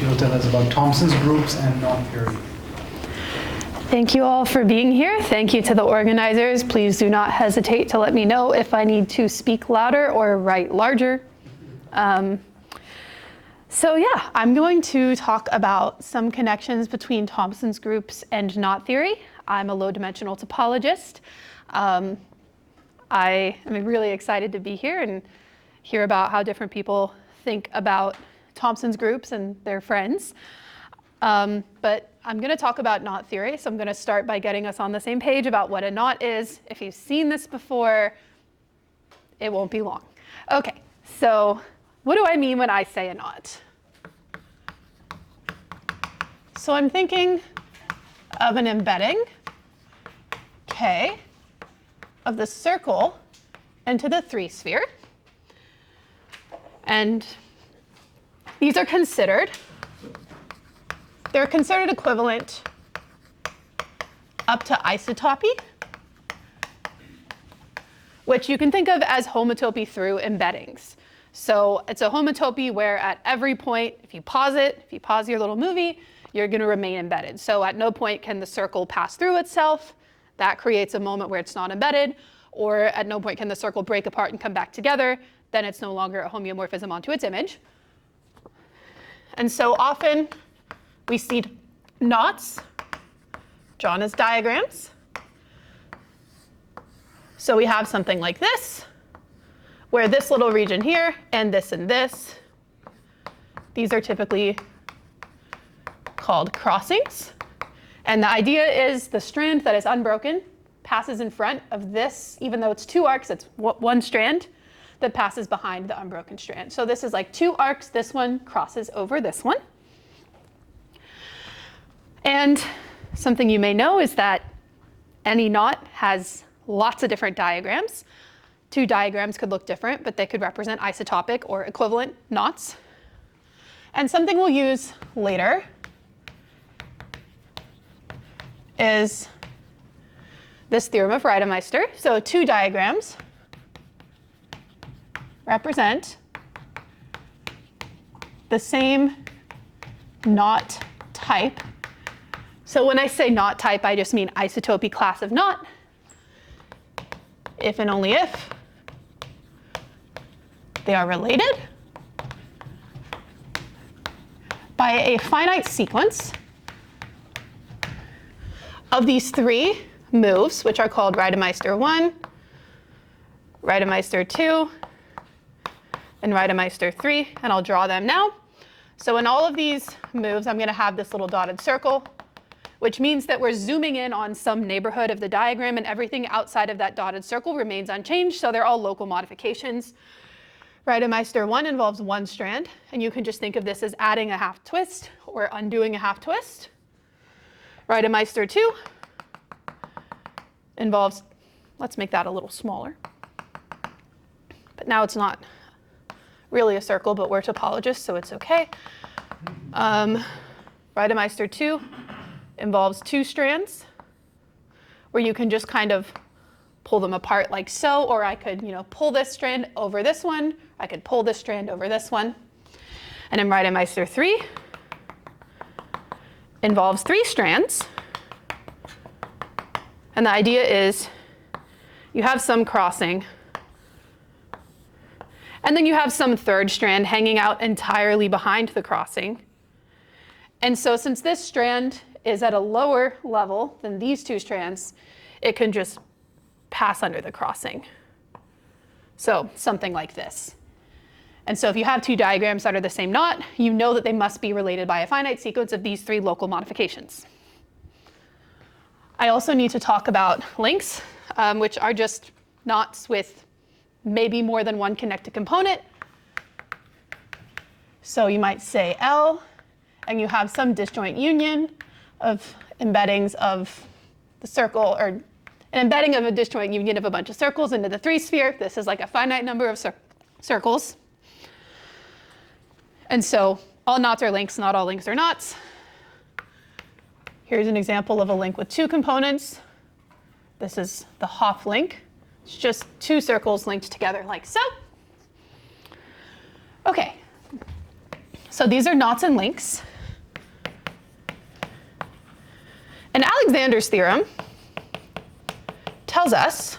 She'll tell us about Thompson's groups and knot theory. Thank you all for being here. Thank you to the organizers. Please do not hesitate to let me know if I need to speak louder or write larger. So yeah, I'm going to talk about some connections between Thompson's groups and knot theory. I'm a low-dimensional topologist. I am really excited to be here and hear about how different people think about Thompson's groups and their friends. But I'm going to talk about knot theory, so I'm going to start by getting us on the same page about what a knot is. If you've seen this before, it won't be long. Okay, so what do I mean when I say a knot? So I'm thinking of an embedding, K, of the circle into the 3-sphere. And these are considered, they're considered equivalent up to isotopy, which you can think of as homotopy through embeddings. So it's a homotopy where at every point, if you pause your little movie, you're going to remain embedded. So at no point can the circle pass through itself. That creates a moment where it's not embedded. Or at no point can the circle break apart and come back together. Then it's no longer a homeomorphism onto its image. And so often we see knots drawn as diagrams. So we have something like this, where this little region here and this, these are typically called crossings. And the idea is the strand that is unbroken passes in front of this, even though it's 2 arcs, it's one strand that passes behind the unbroken strand. So this is like 2 arcs, this one crosses over this one. And something you may know is that any knot has lots of different diagrams. 2 diagrams could look different, but they could represent isotopic or equivalent knots. And something we'll use later is this theorem of Reidemeister. So 2 diagrams represent the same knot type. So when I say knot type, I just mean isotopy class of knot, if and only if they are related by a finite sequence of these 3 moves, which are called Reidemeister 1, Reidemeister 2, and Reidemeister 3, and I'll draw them now. So in all of these moves, I'm going to have this little dotted circle, which means that we're zooming in on some neighborhood of the diagram, and everything outside of that dotted circle remains unchanged, so they're all local modifications. Reidemeister 1 involves 1 strand, and you can just think of this as adding a half twist or undoing a half twist. Reidemeister 2 involves, let's make that a little smaller. But now it's not really a circle, but we're topologists, so it's okay. Reidemeister 2 involves 2 strands, where you can just kind of pull them apart like so, or I could, pull this strand over this one. I could pull this strand over this one. And then Reidemeister 3 involves 3 strands. And the idea is you have some crossing, and then you have some 3rd strand hanging out entirely behind the crossing. And so since this strand is at a lower level than these 2 strands, it can just pass under the crossing. So something like this. And so if you have 2 diagrams that are the same knot, you know that they must be related by a finite sequence of these 3 local modifications. I also need to talk about links, which are just knots with maybe more than 1 connected component. So you might say L, and you have some disjoint union of embeddings of the circle, or an embedding of a disjoint union of a bunch of circles into the 3-sphere. This is like a finite number of circles. And so all knots are links, not all links are knots. Here's an example of a link with 2 components. This is the Hoff link. It's just 2 circles linked together like so. OK, so these are knots and links. And Alexander's theorem tells us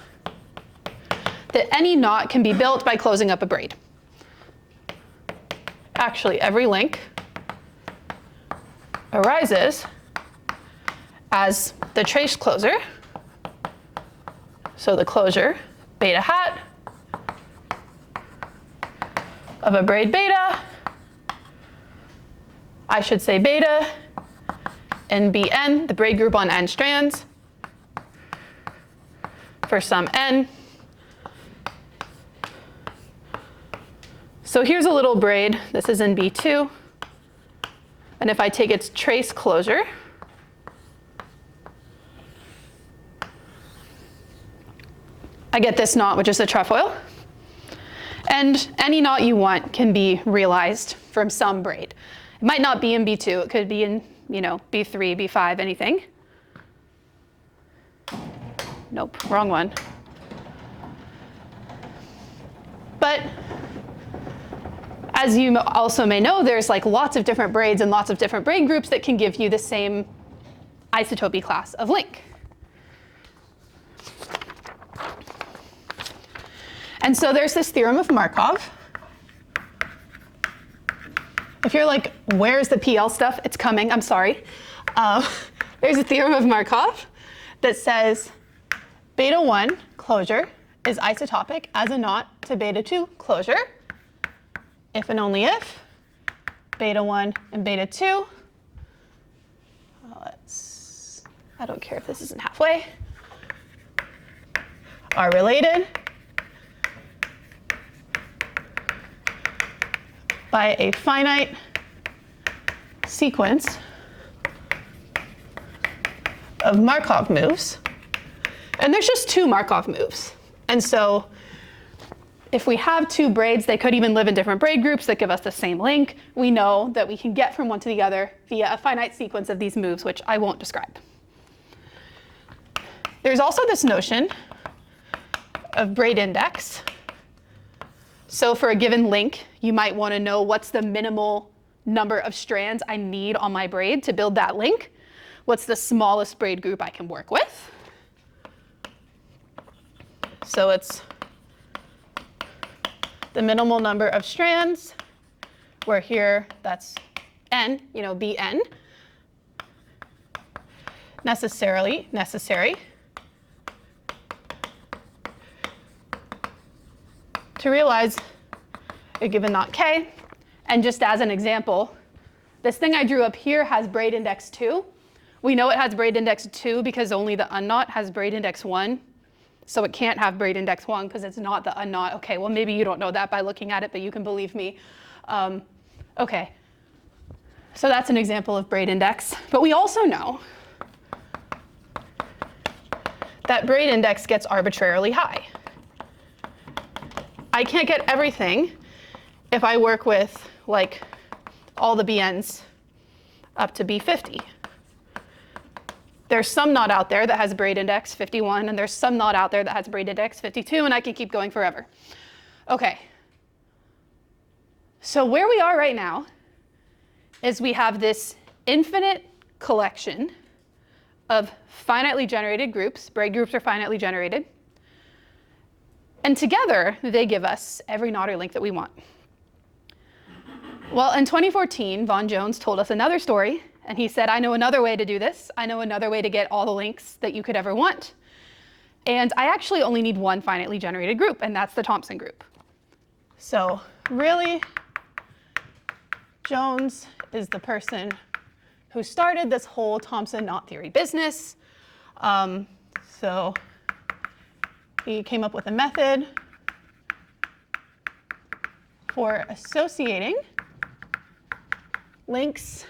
that any knot can be built by closing up a braid. Actually, every link arises as the trace closure. So the closure, beta hat, of a braid beta, I should say beta, and Bn, the braid group on n strands, for some n. So here's a little braid. This is in B2. And if I take its trace closure, I get this knot, which is a trefoil. And any knot you want can be realized from some braid. It might not be in B2. It could be in, B3, B5, anything. Nope, wrong one. But as you also may know, there's like lots of different braids and lots of different braid groups that can give you the same isotopy class of link. And so there's this theorem of Markov. If you're like, where's the PL stuff? It's coming, I'm sorry. There's a theorem of Markov that says beta 1 closure is isotopic as a knot to beta 2 closure, if and only if beta 1 and beta 2, I don't care if this isn't halfway, are related by a finite sequence of Markov moves. And there's just two Markov moves. And so if we have two braids, they could even live in different braid groups that give us the same link. We know that we can get from one to the other via a finite sequence of these moves, which I won't describe. There's also this notion of braid index. So for a given link, you might want to know what's the minimal number of strands I need on my braid to build that link. What's the smallest braid group I can work with? So it's the minimal number of strands, where here that's n, Bn, necessary to realize a given knot K. And just as an example, this thing I drew up here has braid index 2. We know it has braid index 2 because only the unknot has braid index 1. So it can't have braid index 1 because it's not the unknot. Okay, well, maybe you don't know that by looking at it, but you can believe me. Okay, so that's an example of braid index. But we also know that braid index gets arbitrarily high. I can't get everything if I work with like all the BNs up to B50. There's some knot out there that has braid index 51, and there's some knot out there that has braid index 52, and I can keep going forever. Okay. So where we are right now is we have this infinite collection of finitely generated groups. Braid groups are finitely generated. And together, they give us every knot or link that we want. Well, in 2014, Vaughan Jones told us another story. And he said, I know another way to do this. I know another way to get all the links that you could ever want. And I actually only need one finitely generated group, and that's the Thompson group. So really, Jones is the person who started this whole Thompson knot theory business. So he came up with a method for associating links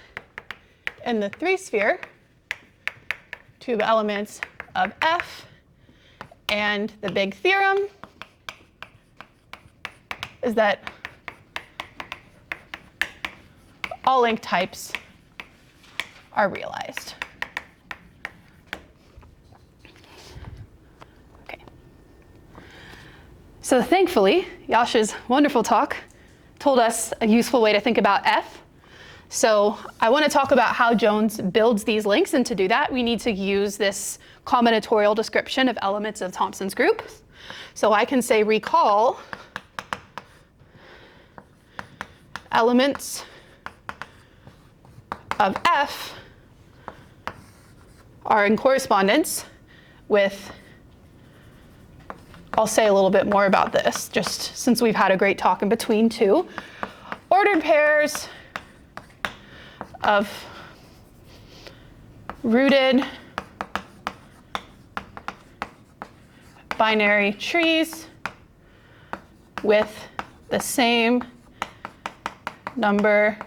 in the 3-sphere to elements of F, and the big theorem is that all link types are realized. Okay. So thankfully, Yasha's wonderful talk told us a useful way to think about F. So I want to talk about how Jones builds these links, and to do that, we need to use this combinatorial description of elements of Thompson's group. So I can say recall elements of F are in correspondence with, I'll say a little bit more about this, just since we've had a great talk in between too. Ordered pairs of rooted binary trees with the same number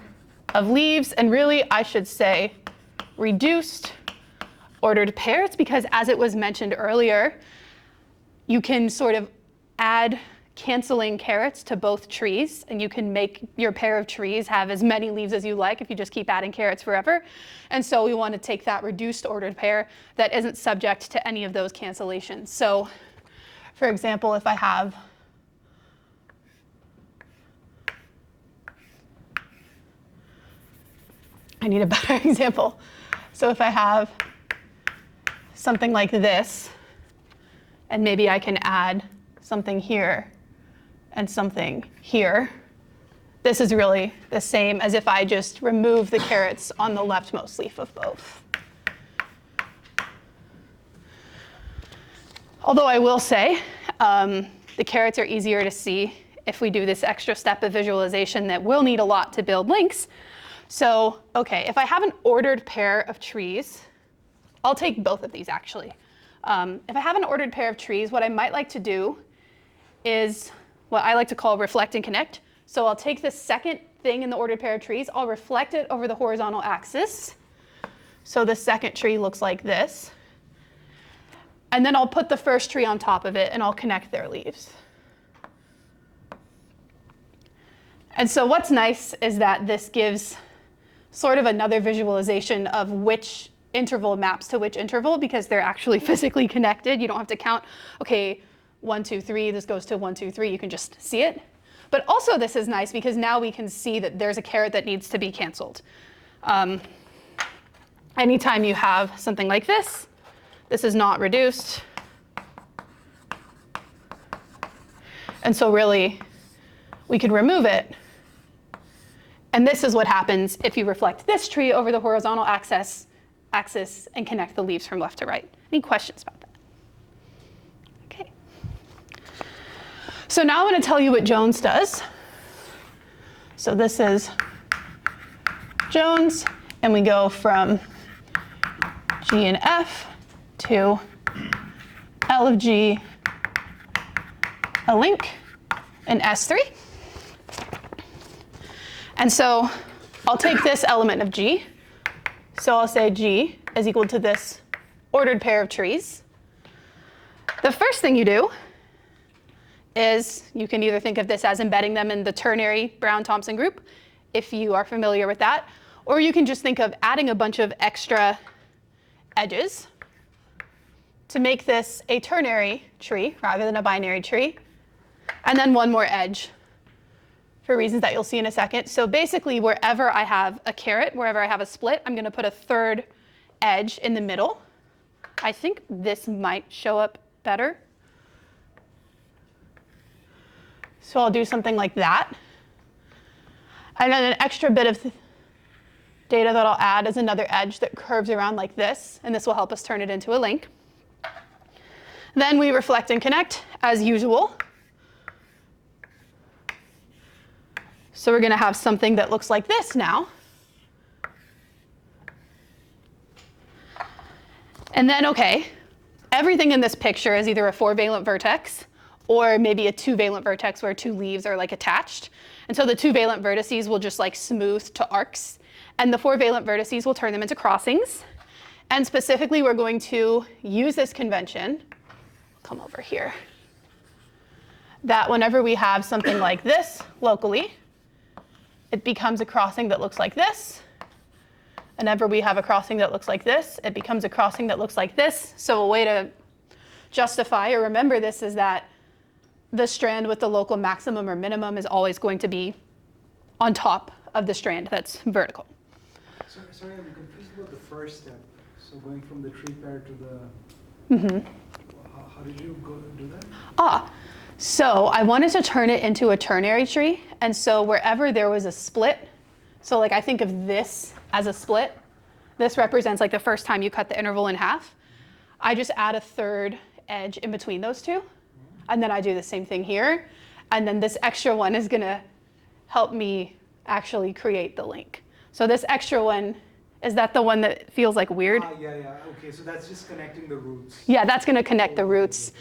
of leaves, and really I should say reduced ordered pairs, because as it was mentioned earlier, you can sort of add canceling carrots to both trees, and you can make your pair of trees have as many leaves as you like if you just keep adding carrots forever. And so we want to take that reduced ordered pair that isn't subject to any of those cancellations. So for example, if I have I need a better example. So if I have something like this, and maybe I can add something here and something here, this is really the same as if I just remove the carrots on the leftmost leaf of both. Although I will say, the carrots are easier to see if we do this extra step of visualization that will need a lot to build links. So, okay, if I have an ordered pair of trees, I'll take both of these actually. If I have an ordered pair of trees, what I might like to do is what I like to call reflect and connect. So I'll take the second thing in the ordered pair of trees, I'll reflect it over the horizontal axis. So the second tree looks like this. And then I'll put the first tree on top of it and I'll connect their leaves. And so what's nice is that this gives sort of another visualization of which interval maps to which interval, because they're actually physically connected. You don't have to count, okay, 1, 2, 3, this goes to 1, 2, 3. You can just see it. But also this is nice because now we can see that there's a caret that needs to be canceled. Anytime you have something like this is not reduced. And so really, we could remove it. And this is what happens if you reflect this tree over the horizontal axis and connect the leaves from left to right. Any questions about that? Okay. So now I want to tell you what Jones does. So this is Jones, and we go from G and F to L of G, a link, and S3. And so I'll take this element of G. So I'll say G is equal to this ordered pair of trees. The first thing you do is you can either think of this as embedding them in the ternary Brown-Thompson group, if you are familiar with that, or you can just think of adding a bunch of extra edges to make this a ternary tree rather than a binary tree, and then one more edge for reasons that you'll see in a second. So basically, wherever I have a caret, wherever I have a split, I'm going to put a third edge in the middle. I think this might show up better. So I'll do something like that. And then an extra bit of data that I'll add is another edge that curves around like this, and this will help us turn it into a link. Then we reflect and connect as usual. So we're going to have something that looks like this now. And then, okay, everything in this picture is either a 4-valent vertex or maybe a 2-valent vertex where 2 leaves are like attached. And so the 2-valent vertices will just like smooth to arcs, and the 4-valent vertices will turn them into crossings. And specifically, we're going to use this convention, come over here, that whenever we have something like this locally, it becomes a crossing that looks like this. And whenever we have a crossing that looks like this, it becomes a crossing that looks like this. So a way to justify or remember this is that the strand with the local maximum or minimum is always going to be on top of the strand that's vertical. Sorry, I'm confused about the first step. So going from the tree pair to the... How did you do that? So I wanted to turn it into a ternary tree. And so wherever there was a split, so like I think of this as a split, this represents like the first time you cut the interval in half. I just add a third edge in between those two. And then I do the same thing here. And then this extra one is going to help me actually create the link. So this extra one, is that the one that feels like weird? Yeah. Okay, so that's just connecting the roots. Yeah, that's going to connect the roots.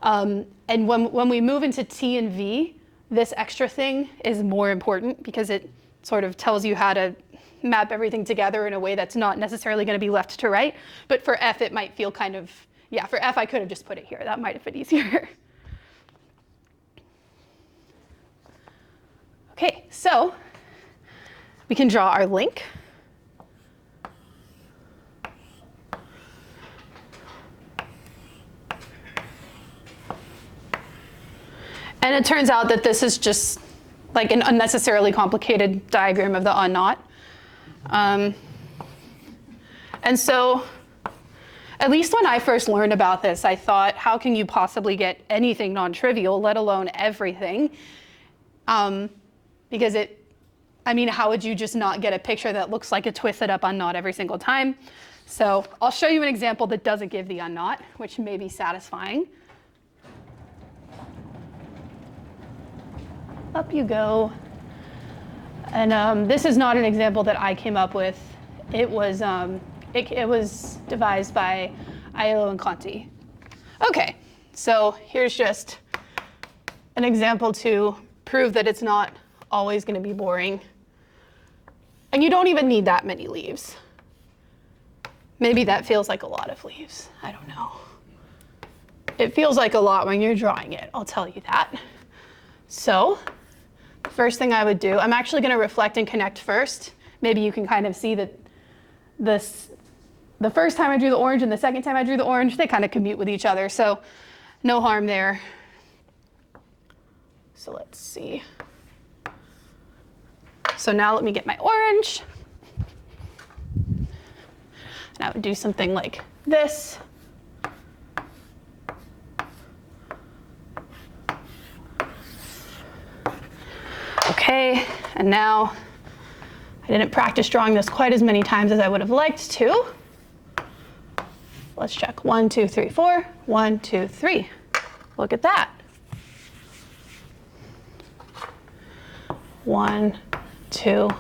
And when we move into T and V, this extra thing is more important because it sort of tells you how to map everything together in a way that's not necessarily going to be left to right. But for F, it might feel kind of, yeah, for F, I could have just put it here. That might have been easier. Okay, so we can draw our link. And it turns out that this is just like an unnecessarily complicated diagram of the unknot. And so at least when I first learned about this, I thought, how can you possibly get anything non-trivial, let alone everything? Because how would you just not get a picture that looks like a twisted up unknot every single time? So I'll show you an example that doesn't give the unknot, which may be satisfying. Up you go. And this is not an example that I came up with. It was devised by Aiello and Conti. Okay, so here's just an example to prove that it's not always going to be boring. And you don't even need that many leaves. Maybe that feels like a lot of leaves. I don't know. It feels like a lot when you're drawing it, I'll tell you that. So the first thing I would do, I'm actually going to reflect and connect first. Maybe you can kind of see that the first time I drew the orange and the second time I drew the orange, they kind of commute with each other. So no harm there. So let's see. So now let me get my orange. And I would do something like this. Okay, and now I didn't practice drawing this quite as many times as I would have liked to. Let's check 1, 2, 3, 4. 1, 2, 3. Look at that. 1, 2,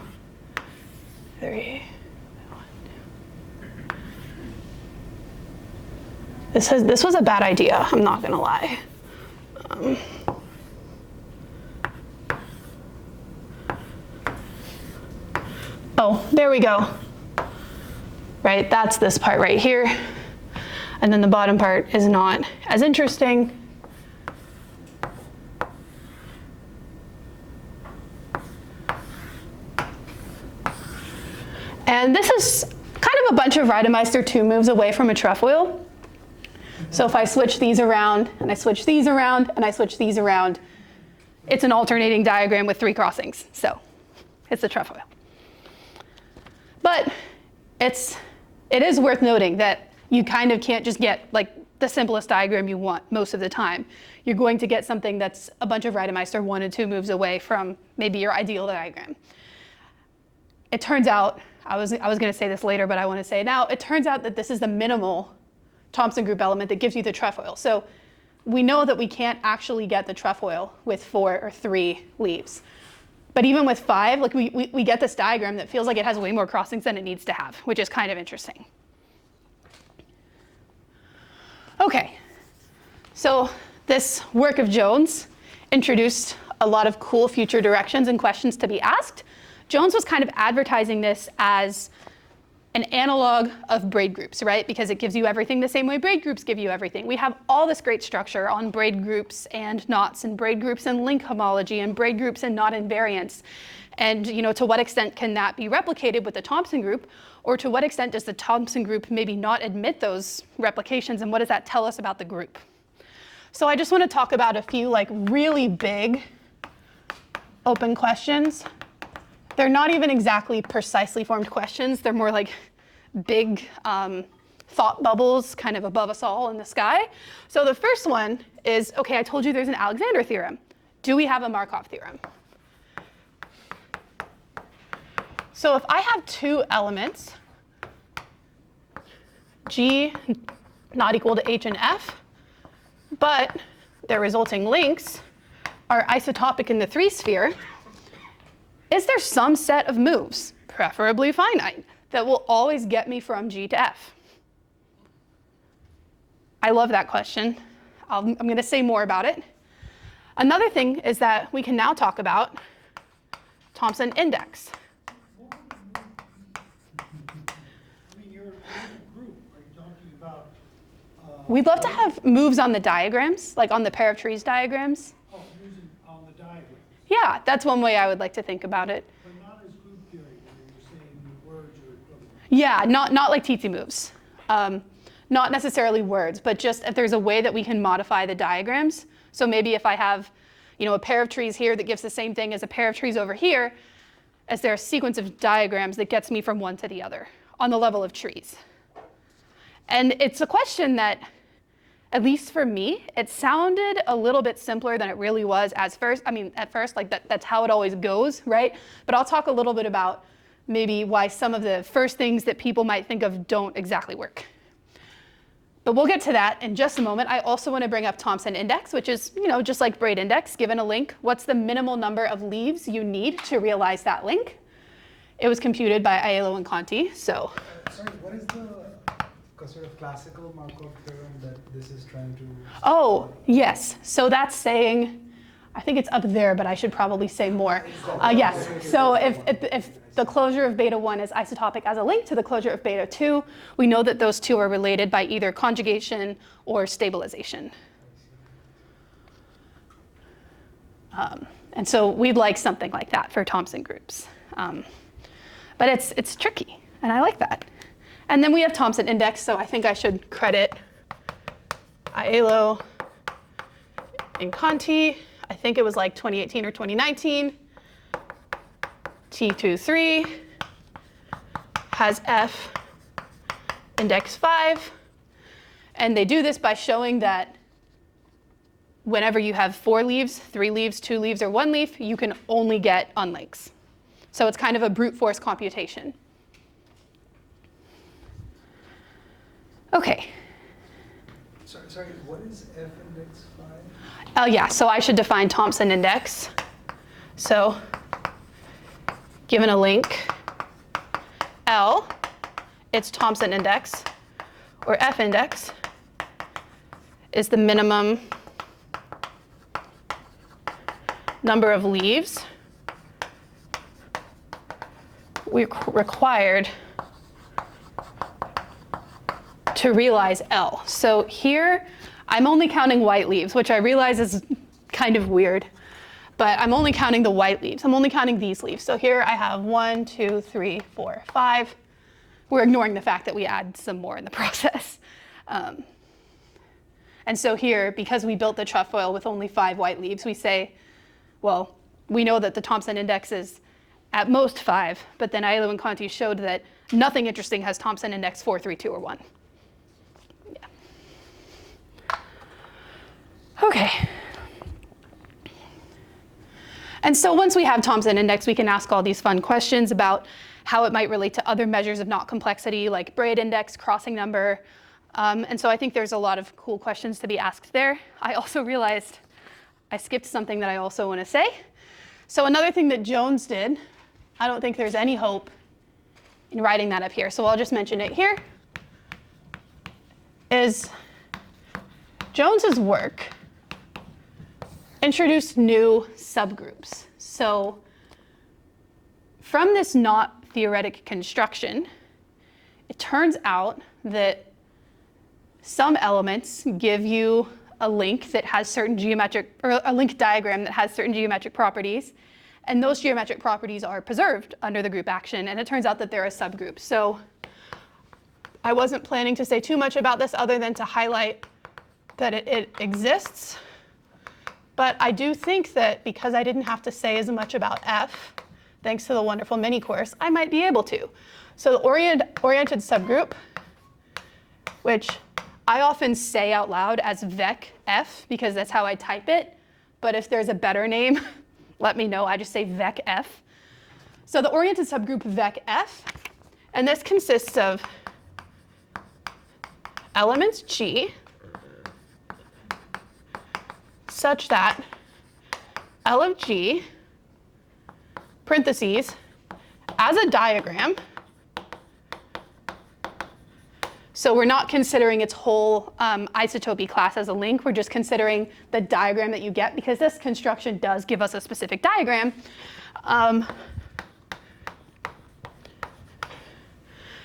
3. 1, 2. This was a bad idea, I'm not gonna lie. Oh, there we go. Right, that's this part right here. And then the bottom part is not as interesting. And this is kind of a bunch of Reidemeister 2 moves away from a trefoil. So if I switch these around, and I switch these around, and I switch these around, it's an alternating diagram with 3 crossings. So it's a trefoil. But it is worth noting that you kind of can't just get like the simplest diagram you want most of the time. You're going to get something that's a bunch of Reidemeister 1 and 2 moves away from maybe your ideal diagram. It turns out, I was going to say this later, but I want to say it now, it turns out that this is the minimal Thompson group element that gives you the trefoil. So we know that we can't actually get the trefoil with 4 or 3 leaves. But even with 5, like we get this diagram that feels like it has way more crossings than it needs to have, which is kind of interesting. Okay, so this work of Jones introduced a lot of cool future directions and questions to be asked. Jones was kind of advertising this as an analog of braid groups, right? Because it gives you everything the same way braid groups give you everything. We have all this great structure on braid groups and knots and braid groups and link homology and braid groups and knot invariants. And to what extent can that be replicated with the Thompson group? Or to what extent does the Thompson group maybe not admit those replications? And what does that tell us about the group? So I just want to talk about a few like really big open questions They're not even exactly precisely formed questions. They're more like big thought bubbles kind of above us all in the sky. So the first one is, okay, I told you there's an Alexander theorem. Do we have a Markov theorem? So if I have two elements, G not equal to H and F, but their resulting links are isotopic in the 3-sphere, is there some set of moves, preferably finite, that will always get me from G to F? I love that question. I'm going to say more about it. Another thing is that we can now talk about Thompson index. We'd love to have moves on the diagrams, like on the pair of trees diagrams. Oh, using on the diagram. Yeah, that's one way I would like to think about it. But not as group theory, when you're saying words or equivalent. Yeah, not like TT moves. Not necessarily words, but just if there's a way that we can modify the diagrams. So maybe if I have, a pair of trees here that gives the same thing as a pair of trees over here, is there a sequence of diagrams that gets me from one to the other on the level of trees? And it's a question that, at least for me, it sounded a little bit simpler than it really was at first, like that's how it always goes, right? But I'll talk a little bit about maybe why some of the first things that people might think of don't exactly work. But we'll get to that in just a moment. I also want to bring up Thompson index, which is, just like braid index, given a link, what's the minimal number of leaves you need to realize that link? It was computed by Aiello and Conti, so. Sorry, what is the sort of classical Markov theorem that this is trying to... Oh, yes. So that's saying, I think it's up there, but I should probably say more. Yes. So if the closure of beta 1 is isotopic as a link to the closure of beta 2, we know that those two are related by either conjugation or stabilization. And so we'd like something like that for Thompson groups. But it's tricky, and I like that. And then we have Thompson index, so I think I should credit Aiello and Conti. I think it was like 2018 or 2019. T23 has F index 5. And they do this by showing that whenever you have 4 leaves, 3 leaves, 2 leaves, or 1 leaf, you can only get unlinks. So it's kind of a brute force computation. Okay. Sorry, what is F index 5? Oh yeah, so I should define Thompson index. So given a link L, its Thompson index, or F index, is the minimum number of leaves required to realize L. So here, I'm only counting white leaves, which I realize is kind of weird, but I'm only counting the white leaves. I'm only counting these leaves. So here I have 1, 2, 3, 4, 5. We're ignoring the fact that we add some more in the process. And so here, because we built the trefoil with only 5 white leaves, we say, well, we know that the Thompson index is at most 5, but then Aiello and Conti showed that nothing interesting has Thompson index 4, 3, 2, or 1. Okay. And so once we have Thompson index, we can ask all these fun questions about how it might relate to other measures of knot complexity, like braid index, crossing number. And so I think there's a lot of cool questions to be asked there. I also realized I skipped something that I also want to say. So another thing that Jones did, I don't think there's any hope in writing that up here, so I'll just mention it here, is Jones's work introduced new subgroups. So from this knot theoretic construction, it turns out that some elements give you a link that has certain geometric, or a link diagram that has certain geometric properties, and those geometric properties are preserved under the group action, and it turns out that they're a subgroup. So I wasn't planning to say too much about this other than to highlight that it exists. But I do think that because I didn't have to say as much about F, thanks to the wonderful mini course, I might be able to. So the oriented subgroup, which I often say out loud as VEC-F because that's how I type it. But if there's a better name, let me know. I just say VEC-F. So the oriented subgroup VEC-F, and this consists of elements G such that L of G, parentheses, as a diagram. So we're not considering its whole isotopy class as a link. We're just considering the diagram that you get, because this construction does give us a specific diagram.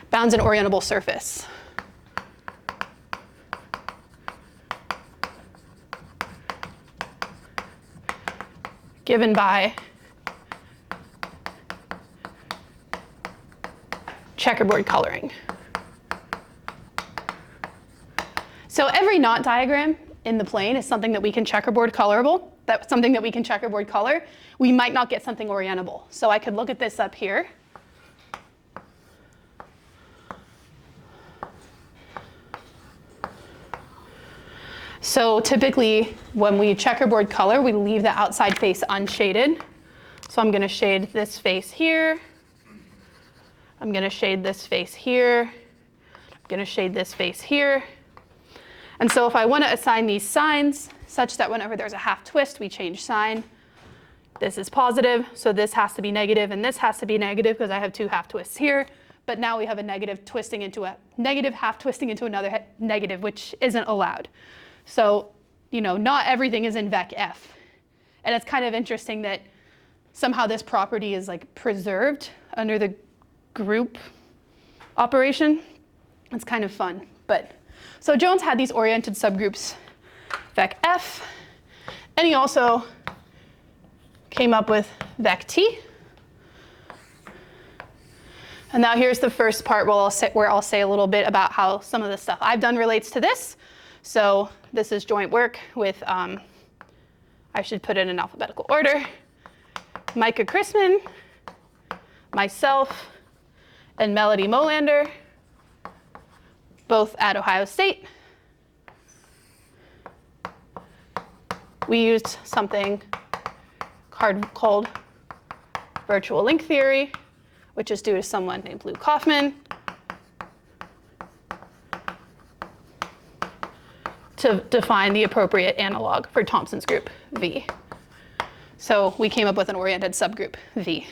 Bounds an orientable surface. Given by checkerboard coloring. So every knot diagram in the plane is something that we can checkerboard colorable. That's something that we can checkerboard color. We might not get something orientable. So I could look at this up here. So typically, when we checkerboard color, we leave the outside face unshaded. So I'm going to shade this face here. I'm going to shade this face here. I'm going to shade this face here. And so if I want to assign these signs such that whenever there's a half twist, we change sign. This is positive, so this has to be negative, and this has to be negative because I have two half twists here. But now we have a negative twisting into a negative half twisting into another negative, which isn't allowed. So, you know, not everything is in VEC-F. And it's kind of interesting that somehow this property is like preserved under the group operation. It's kind of fun. But so Jones had these oriented subgroups, VEC-F, and he also came up with VEC-T. And now here's the first part where I'll say a little bit about how some of the stuff I've done relates to this. So this is joint work with, I should put it in alphabetical order, Micah Chrisman, myself, and Melody Molander, both at Ohio State. We used something called virtual link theory, which is due to someone named Lou Kaufman, to define the appropriate analog for Thompson's group, V. So we came up with an oriented subgroup, V.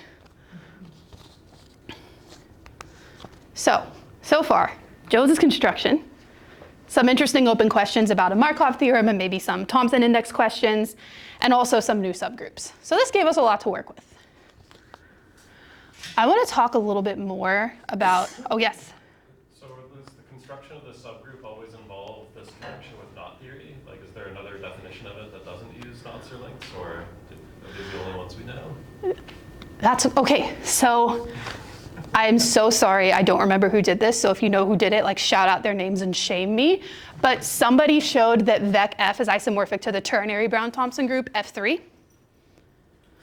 So far, Jones's construction, some interesting open questions about a Markov theorem and maybe some Thompson index questions, and also some new subgroups. So this gave us a lot to work with. I want to talk a little bit more about, oh yes? So does the construction of the subgroup always involve this connection with knot theory? Like, is there another definition of it that doesn't use knots or links, or are these the only ones we know? That's, okay, so I'm so sorry, I don't remember who did this, so if you know who did it, like shout out their names and shame me. But somebody showed that VEC-F is isomorphic to the ternary Brown-Thompson group, F3.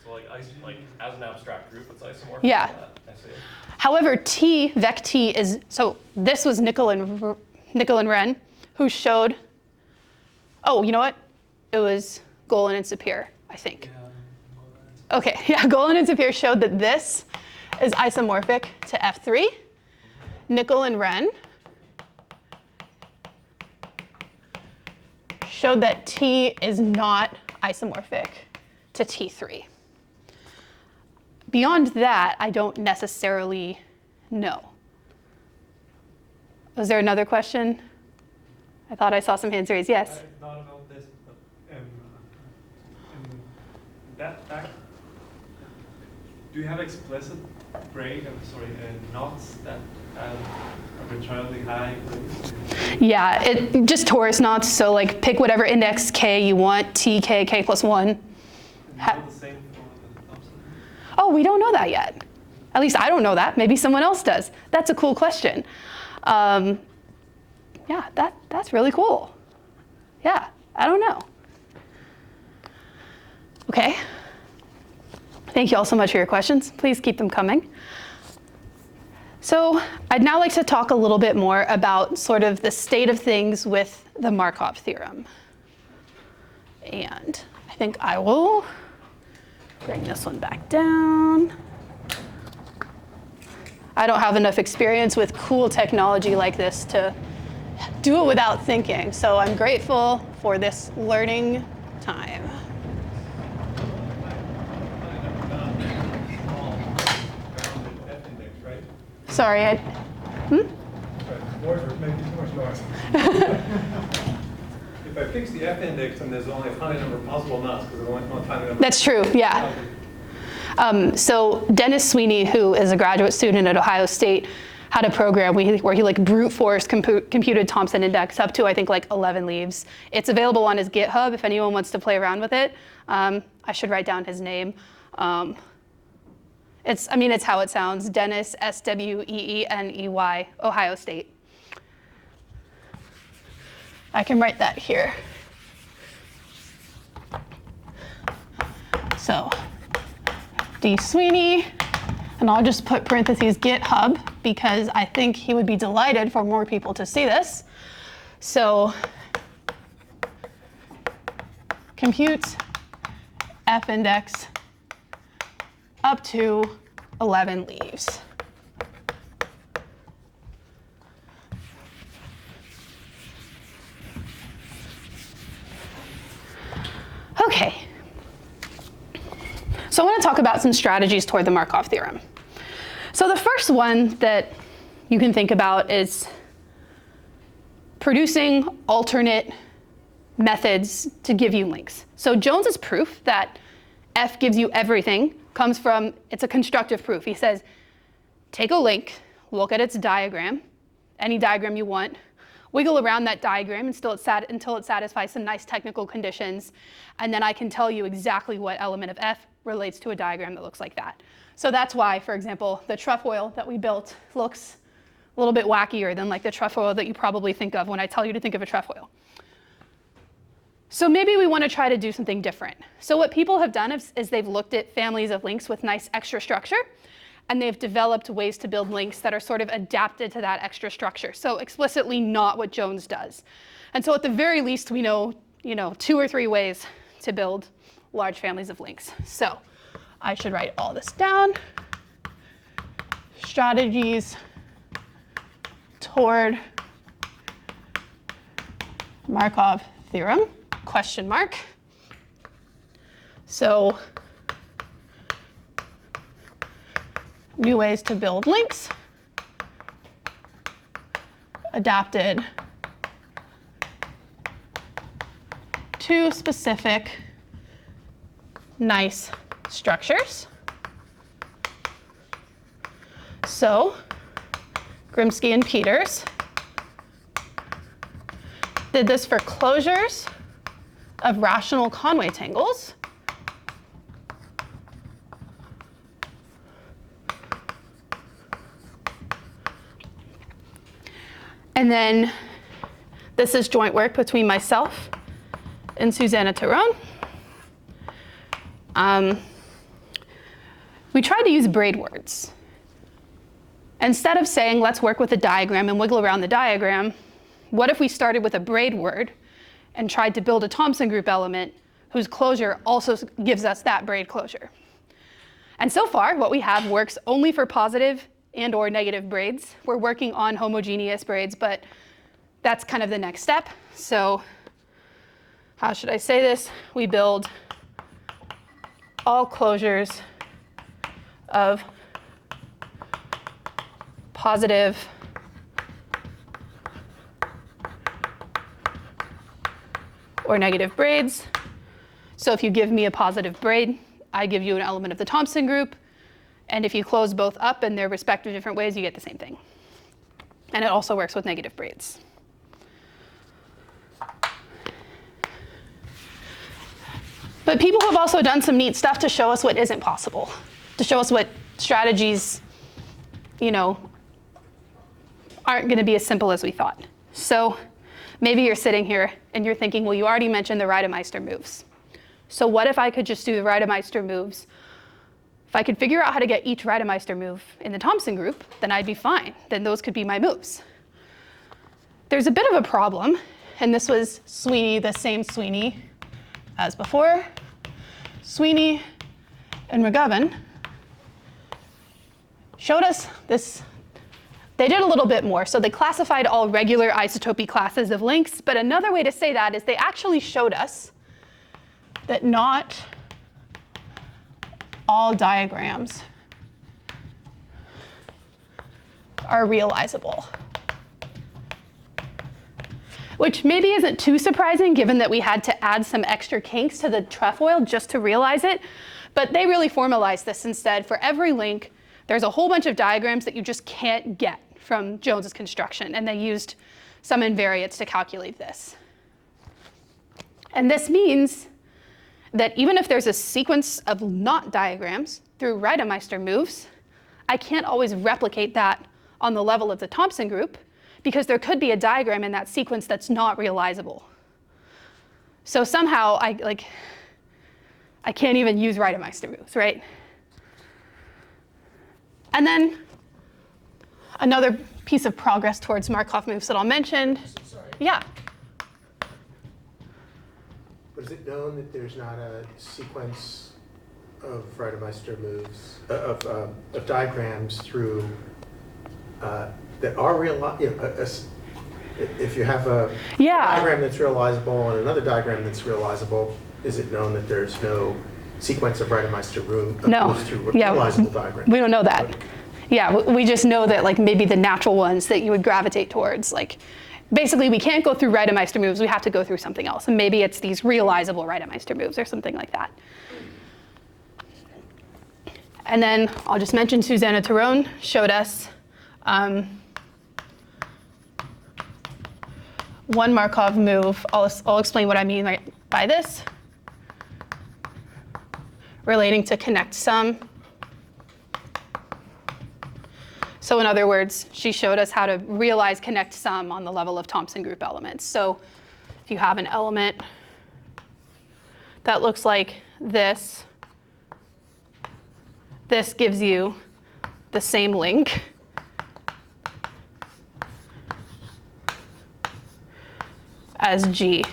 So like as an abstract group, it's isomorphic Yeah. to that? I see. However, VEC-T is, so this was Nickel and Wren, who showed, oh, you know what? It was Golan and Sapir, I think. Yeah, Okay, yeah, Golan and Sapir showed that this is isomorphic to F3. Nickel and Wren showed that T is not isomorphic to T3. Beyond that, I don't necessarily know. Was there another question? I thought I saw some hands raised. Yes? I thought about this, but in that fact, do you have explicit knots that have arbitrarily high weights? Yeah, it just torus knots. So like pick whatever index k you want, t, k, k plus 1. And the same for the Thompson? Oh, we don't know that yet. At least I don't know that. Maybe someone else does. That's a cool question. Yeah, that's really cool. Yeah, I don't know. Okay. Thank you all so much for your questions. Please keep them coming. So I'd now like to talk a little bit more about sort of the state of things with the Markov theorem. And I think I will bring this one back down. I don't have enough experience with cool technology like this to do it without thinking, so I'm grateful for this learning time. Sorry, Sorry, boys are making too much noise. If I fix the F index, then there's only a finite number of possible nuts, because there's only one finite number. That's true, yeah. So Dennis Sweeney, who is a graduate student at Ohio State, had a program where he like brute force computed Thompson index up to, I think, like 11 leaves. It's available on his GitHub if anyone wants to play around with it. I should write down his name. It's how it sounds, Dennis, S-W-E-E-N-E-Y, Ohio State. I can write that here. So, D. Sweeney, and I'll just put parentheses GitHub because I think he would be delighted for more people to see this. So, compute F index up to 11 leaves. Okay. So I want to talk about some strategies toward the Markov theorem. So the first one that you can think about is producing alternate methods to give you links. So Jones's proof that F gives you everything comes from, it's a constructive proof. He says, take a link, look at its diagram, any diagram you want, wiggle around that diagram until it satisfies some nice technical conditions, and then I can tell you exactly what element of F relates to a diagram that looks like that. So that's why, for example, the trefoil that we built looks a little bit wackier than like the trefoil that you probably think of when I tell you to think of a trefoil. So maybe we want to try to do something different. So what people have done is they've looked at families of links with nice extra structure, and they've developed ways to build links that are sort of adapted to that extra structure. So explicitly not what Jones does. And so at the very least, we know 2 or 3 ways to build large families of links. So I should write all this down. Strategies toward Markov theorem, question mark. So new ways to build links, adapted to specific nice structures. So Grimsky and Peters did this for closures of rational Conway tangles. And then this is joint work between myself and Susanna Terron. We tried to use braid words. Instead of saying, let's work with a diagram and wiggle around the diagram, what if we started with a braid word and tried to build a Thompson group element whose closure also gives us that braid closure? And so far, what we have works only for positive and or negative braids. We're working on homogeneous braids, but that's kind of the next step. So how should I say this? We build all closures of positive or negative braids. So if you give me a positive braid, I give you an element of the Thompson group. And if you close both up in their respective different ways, you get the same thing. And it also works with negative braids. But people have also done some neat stuff to show us what isn't possible, to show us what strategies, aren't going to be as simple as we thought. So maybe you're sitting here and you're thinking, well, you already mentioned the Reidemeister moves. So what if I could just do the Reidemeister moves If I could figure out how to get each Reidemeister move in the Thompson group, then I'd be fine. Then those could be my moves. There's a bit of a problem, and this was Sweeney, the same Sweeney as before. Sweeney and McGovern showed us this. They did a little bit more. So they classified all regular isotopy classes of links, but another way to say that is they actually showed us that not all diagrams are realizable. Which maybe isn't too surprising given that we had to add some extra kinks to the trefoil just to realize it, but they really formalized this instead. For every link, there's a whole bunch of diagrams that you just can't get from Jones's construction, and they used some invariants to calculate this. And this means that even if there's a sequence of not diagrams through Reidemeister moves, I can't always replicate that on the level of the Thompson group, because there could be a diagram in that sequence that's not realizable. So somehow I can't even use Reidemeister moves, right? And then another piece of progress towards Markov moves that I'll mention. Sorry. Yeah. But is it known that there's not a sequence of Reidemeister moves, of diagrams through that are real? If you have a diagram that's realizable and another diagram that's realizable, is it known that there's no sequence of Reidemeister moves through realizable diagrams? We don't know that. Yeah, we just know that like maybe the natural ones that you would gravitate towards, like basically we can't go through Reidemeister moves, we have to go through something else. And maybe it's these realizable Reidemeister moves or something like that. And then I'll just mention Susanna Terron showed us one Markov move. I'll explain what I mean by this. Relating to connect sum. So in other words, she showed us how to realize connect sum on the level of Thompson group elements. So if you have an element that looks like this, this gives you the same link as GF.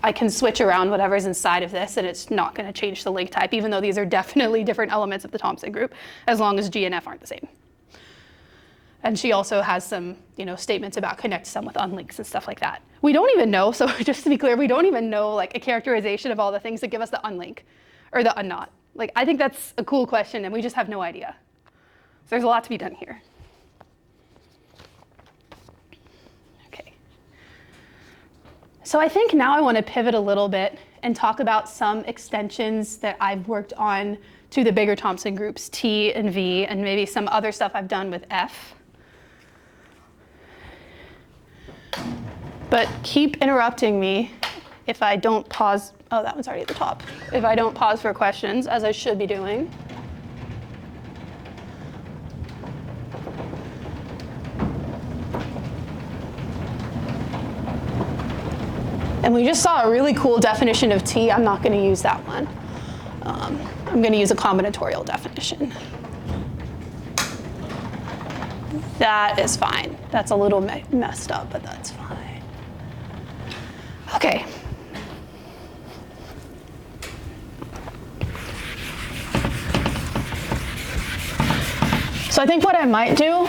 I can switch around whatever's inside of this, and it's not going to change the link type, even though these are definitely different elements of the Thompson group, as long as G and F aren't the same. And she also has some, statements about connect sum with unlinks and stuff like that. We don't even know, so just to be clear, we don't even know like a characterization of all the things that give us the unlink or the unnot. Like, I think that's a cool question, and we just have no idea. So there's a lot to be done here. Okay. So I think now I want to pivot a little bit and talk about some extensions that I've worked on to the bigger Thompson groups, T and V, and maybe some other stuff I've done with F. But keep interrupting me if I don't pause. Oh, that one's already at the top. If I don't pause for questions, as I should be doing. And we just saw a really cool definition of T. I'm not going to use that one. I'm going to use a combinatorial definition. That is fine. That's a little messed up, but that's fine. Okay. So I think what I might do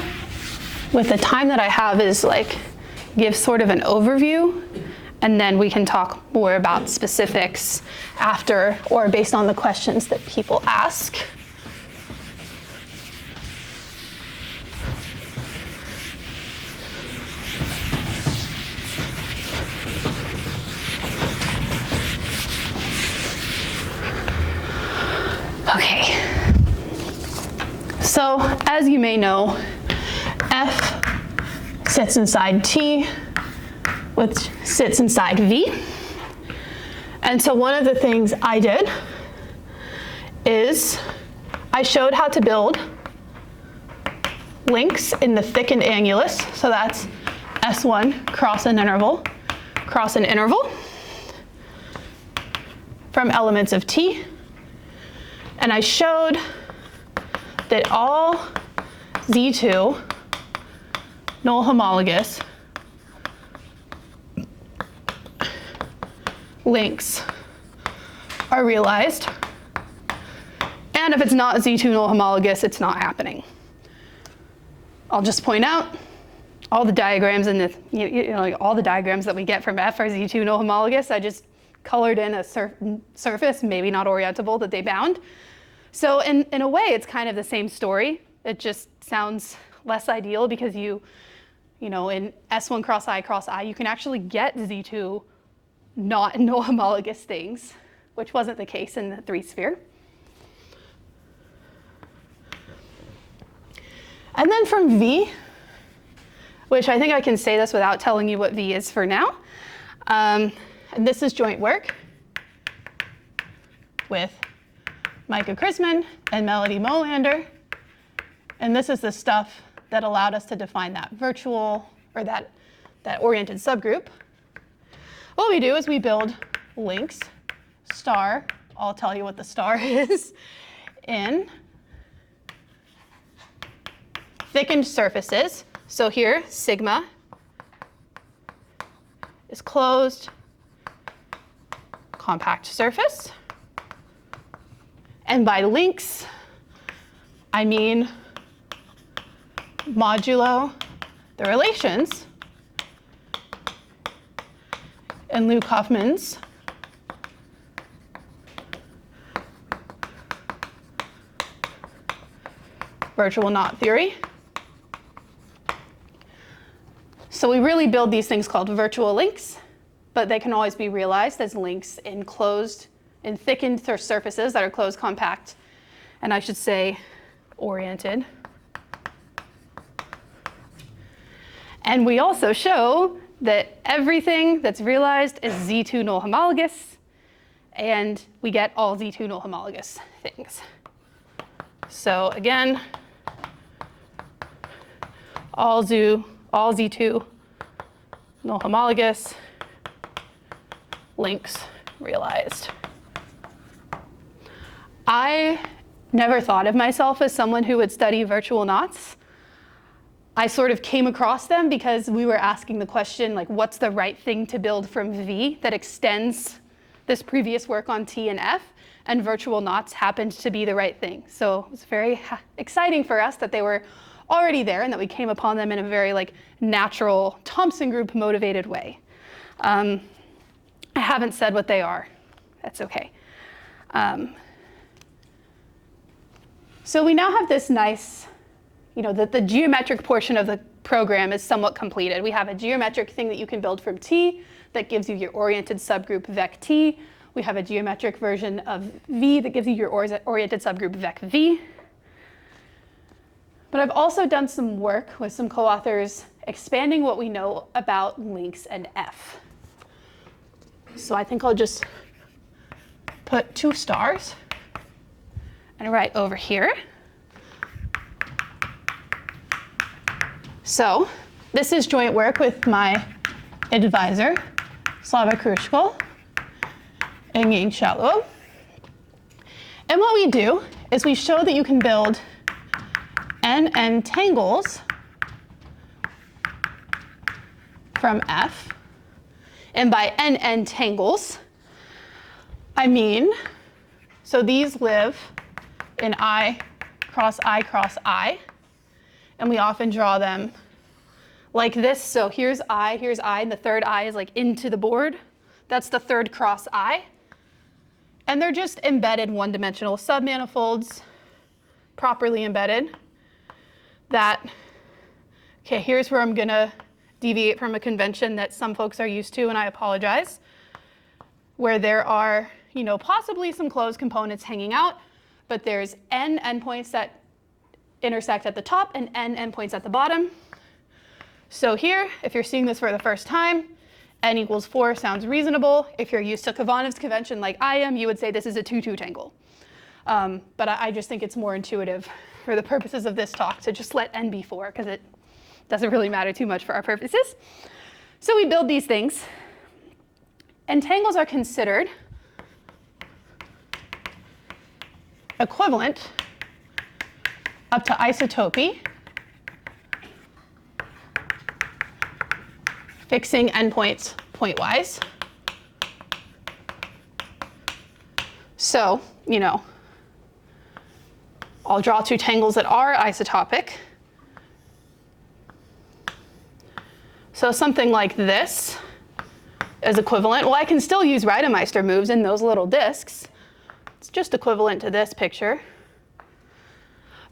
with the time that I have is like give sort of an overview, and then we can talk more about specifics after or based on the questions that people ask. Okay. So as you may know, F sits inside T, which sits inside V. And so one of the things I did is I showed how to build links in the thickened annulus. So that's S1 cross an interval from elements of T. And I showed that all Z2 null homologous links are realized. And if it's not Z2 null homologous, it's not happening. I'll just point out all the diagrams in the, like all the diagrams that we get from F are Z2 null homologous. I just colored in a surface, maybe not orientable, that they bound. So in a way, it's kind of the same story. It just sounds less ideal because in S1 cross I, you can actually get Z2 not null homologous things, which wasn't the case in the 3-sphere. And then from V, which I think I can say this without telling you what V is for now. And this is joint work with Micah Chrisman and Melody Molander. And this is the stuff that allowed us to define that virtual, or that oriented subgroup. What we do is we build links, star, I'll tell you what the star is, in thickened surfaces. So here, sigma is closed, compact surface. And by links, I mean modulo the relations in Lou Kaufman's virtual knot theory. So we really build these things called virtual links, but they can always be realized as links in thickened surfaces that are closed, compact, and I should say oriented. And we also show that everything that's realized is Z2 null homologous, and we get all Z2 null homologous things. So again, all Z2 null homologous links realized. I never thought of myself as someone who would study virtual knots. I sort of came across them because we were asking the question, like, what's the right thing to build from V that extends this previous work on T and F? And virtual knots happened to be the right thing. So it was very exciting for us that they were already there and that we came upon them in a very natural Thompson group motivated way. I haven't said what they are. That's okay. So we now have this nice, the geometric portion of the program is somewhat completed. We have a geometric thing that you can build from T that gives you your oriented subgroup vec T. We have a geometric version of V that gives you your oriented subgroup vec V. But I've also done some work with some co-authors expanding what we know about links and F. So I think I'll just put 2 stars and write over here. So this is joint work with my advisor, Slava Krushkal and Yangxiao. And what we do is we show that you can build n tangles from F. And by n tangles, I mean, so these live in I cross I cross I. And we often draw them like this. So here's I, and the third I is into the board. That's the third cross I. And they're just embedded one-dimensional submanifolds, properly embedded. Okay, here's where I'm gonna deviate from a convention that some folks are used to, and I apologize, where there are, possibly some closed components hanging out, but there's n endpoints that intersect at the top and n endpoints at the bottom. So here, if you're seeing this for the first time, n equals 4 sounds reasonable. If you're used to Kavanov's convention like I am, you would say this is a 2-2 tangle. But I just think it's more intuitive for the purposes of this talk to just let n be 4, because it doesn't really matter too much for our purposes. So we build these things. Entangles are considered equivalent up to isotopy, fixing endpoints pointwise. So, I'll draw two tangles that are isotopic. So something like this is equivalent. Well, I can still use Reidemeister moves in those little disks. It's just equivalent to this picture.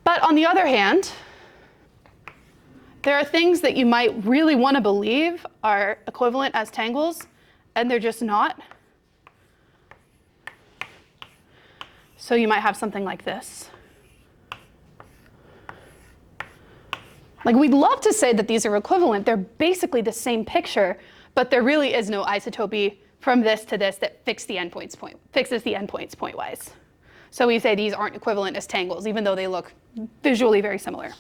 But on the other hand, there are things that you might really want to believe are equivalent as tangles, and they're just not. So you might have something like this. Like, we'd love to say that these are equivalent. They're basically the same picture, but there really is no isotopy from this to this that fixes the endpoints pointwise. So we say these aren't equivalent as tangles, even though they look visually very similar.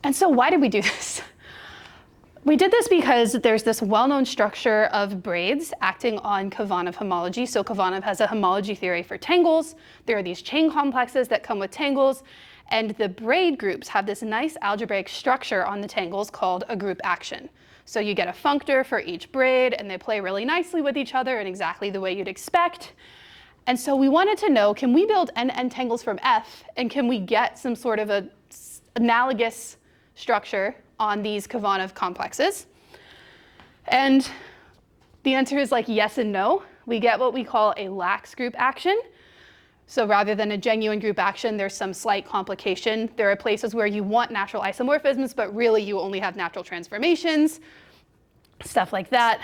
And so why did we do this? We did this because there's this well-known structure of braids acting on Kovanov homology. So Kovanov has a homology theory for tangles. There are these chain complexes that come with tangles. And the braid groups have this nice algebraic structure on the tangles called a group action. So you get a functor for each braid, and they play really nicely with each other in exactly the way you'd expect. And so we wanted to know, can we build n tangles from F, and can we get some sort of a analogous structure on these Kovanov complexes? And the answer is like yes and no. We get what we call a lax group action. So rather than a genuine group action, there's some slight complication. There are places where you want natural isomorphisms, but really you only have natural transformations, stuff like that.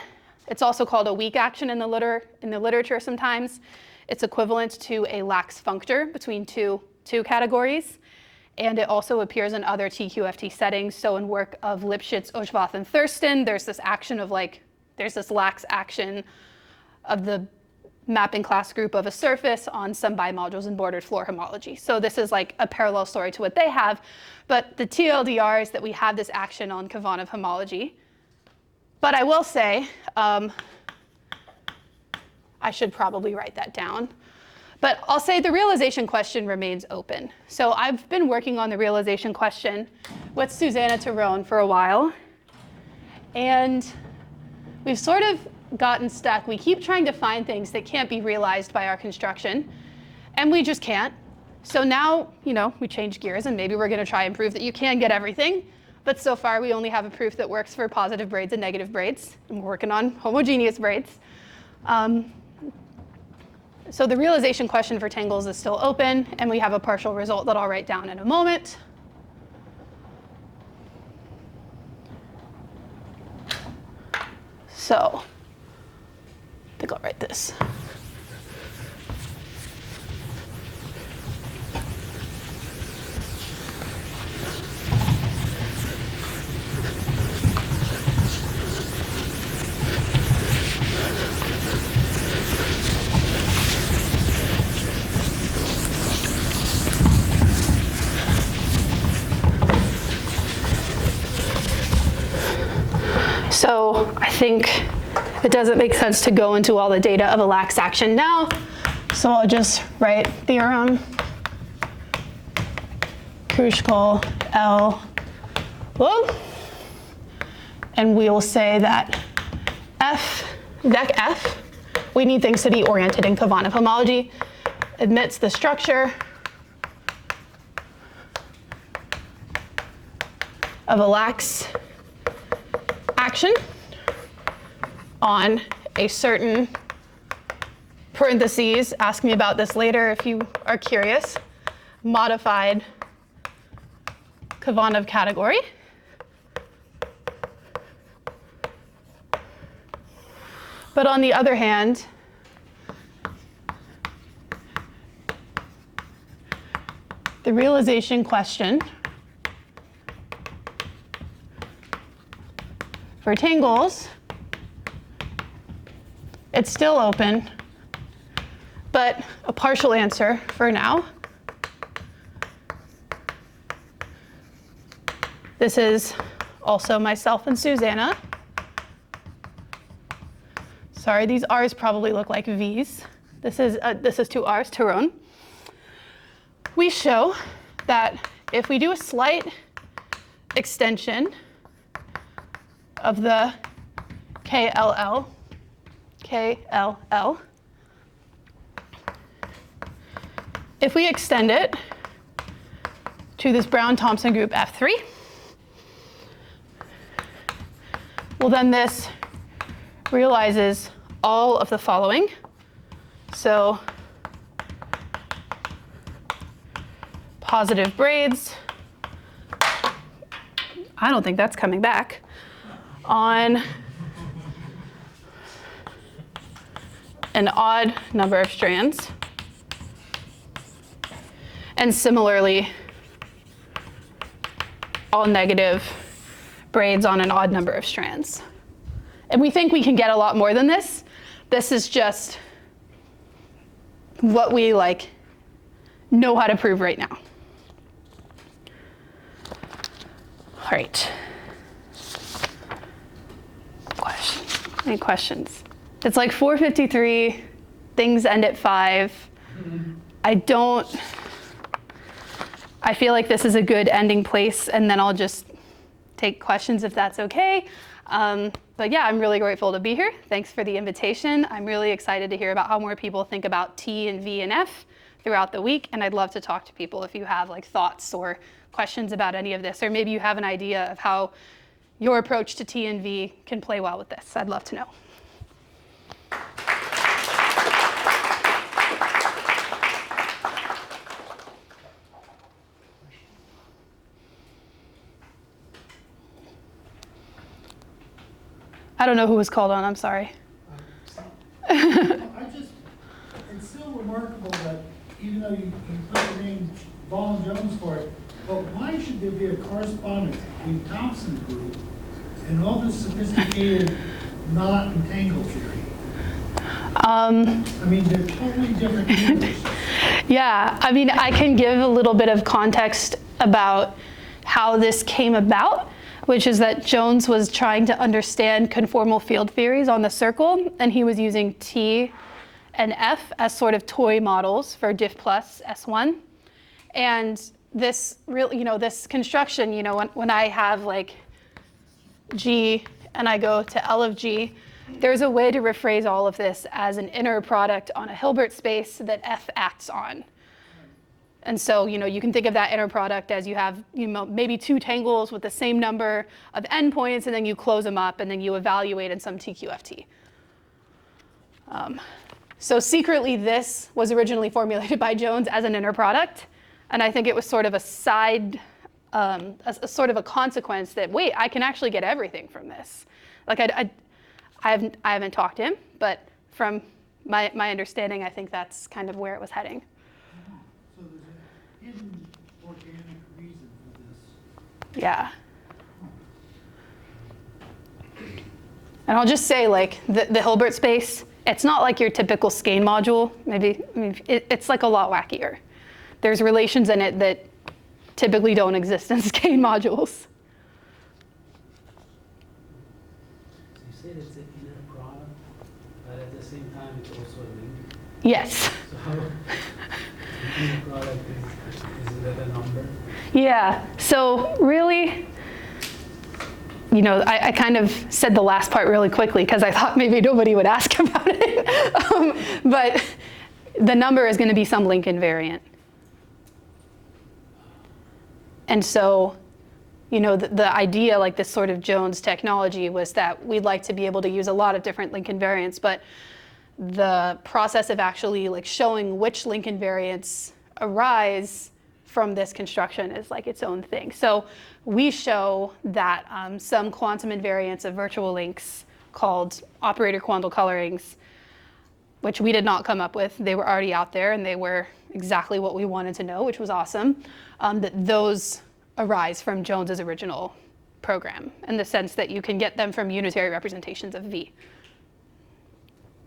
It's also called a weak action in the literature sometimes. It's equivalent to a lax functor between two categories. And it also appears in other TQFT settings. So in work of Lipschitz, Oshvath, and Thurston, there's this action of there's this lax action of the mapping class group of a surface on some bimodules and bordered floor homology. So this is like a parallel story to what they have. But the TLDR is that we have this action on Kovanov homology. But I will say, I should probably write that down. But I'll say the realization question remains open. So I've been working on the realization question with Susanna Terron for a while. And we've sort of gotten stuck. We keep trying to find things that can't be realized by our construction, and we just can't. So now, we change gears, and maybe we're going to try and prove that you can get everything. But so far, we only have a proof that works for positive braids and negative braids, and we're working on homogeneous braids. So the realization question for tangles is still open, and we have a partial result that I'll write down in a moment. So I think I'll write this. So I think it doesn't make sense to go into all the data of a lax action now. So I'll just write theorem, Krushkal, L, whoa. And we will say that vec F, we need things to be oriented in Kovanov homology, admits the structure of a lax action on a certain parentheses, ask me about this later if you are curious, modified Kovanov category. But on the other hand, the realization question for tangles, it's still open, but a partial answer for now. This is also myself and Susanna. Sorry, these R's probably look like V's. This is two R's, Terron. we show that if we do a slight extension of the KLL, if we extend it to this Brown-Thompson group F3, well, then this realizes all of the following. So positive braids, I don't think that's coming back, on an odd number of strands. And similarly, all negative braids on an odd number of strands. And we think we can get a lot more than this. This is just what we know how to prove right now. All right. Any questions? It's like 4:53, things end at 5. I feel like this is a good ending place, and then I'll just take questions if that's okay. But yeah, I'm really grateful to be here. Thanks for the invitation. I'm really excited to hear about how more people think about T and V and F throughout the week, and I'd love to talk to people if you have thoughts or questions about any of this, or maybe you have an idea of how your approach to T and V can play well with this. I'd love to know. I don't know who was called on, I'm sorry. It's still remarkable that even though you put the name Vaughan Jones for it, but why should there be a correspondence between Thompson group and all this sophisticated knot and tangle theory? I mean, they're totally different universes. Yeah, I mean, I can give a little bit of context about how this came about, which is that Jones was trying to understand conformal field theories on the circle, and he was using T and F as sort of toy models for diff plus S1. And this really, this construction, when I have G and I go to L of G, there's a way to rephrase all of this as an inner product on a Hilbert space that F acts on. And so, you can think of that inner product as you have, maybe two tangles with the same number of endpoints, and then you close them up, and then you evaluate in some TQFT. So secretly, this was originally formulated by Jones as an inner product, and I think it was sort of a side, a sort of a consequence that, wait, I can actually get everything from this. I haven't talked to him, but from my understanding, I think that's kind of where it was heading. So there's a hidden organic reason for this. Yeah. And I'll just say, the Hilbert space, it's not like your typical skein module. It's a lot wackier. There's relations in it that typically don't exist in skein modules. So you said it's an inner product, but at the same time it's also a link. Yes. So how the inner product is that a number? Yeah. So really, I kind of said the last part really quickly because I thought maybe nobody would ask about it. But the number is going to be some link invariant. And so, the idea, this sort of Jones technology, was that we'd like to be able to use a lot of different link invariants, but the process of actually showing which link invariants arise from this construction is its own thing. So we show that some quantum invariants of virtual links called operator quandle colorings, which we did not come up with, they were already out there and they were exactly what we wanted to know, which was awesome, that those arise from Jones's original program in the sense that you can get them from unitary representations of V.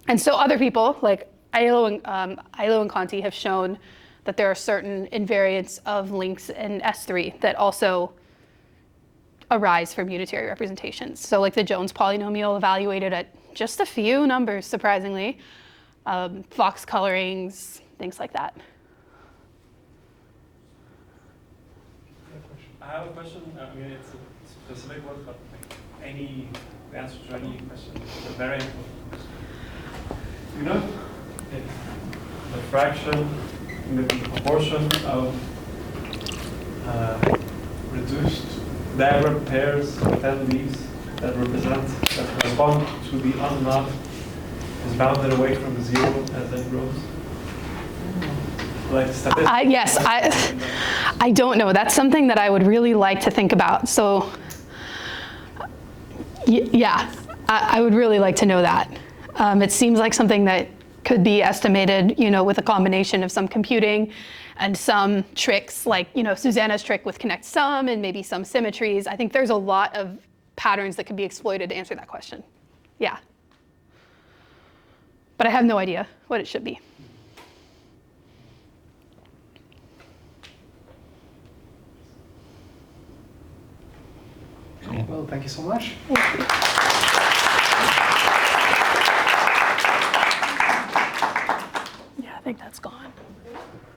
And so other people like Ailo and Conti have shown that there are certain invariants of links in S3 that also arise from unitary representations. So the Jones polynomial evaluated at just a few numbers, surprisingly, Fox colorings, things like that. I have a question. I mean, it's a specific one, but like any answer to any question is a very important question. You know, if the fraction, the proportion of reduced diagram pairs within these that correspond to the unknown is bounded away from 0 as it grows? Like statistics? Yes, I don't know. That's something that I would really like to think about. So, yeah, I would really like to know that. It seems like something that could be estimated, with a combination of some computing and some tricks, like, Susanna's trick with connect sum and maybe some symmetries. I think there's a lot of patterns that could be exploited to answer that question. Yeah. But I have no idea what it should be. Well, thank you so much. Thank you. Yeah, I think that's gone.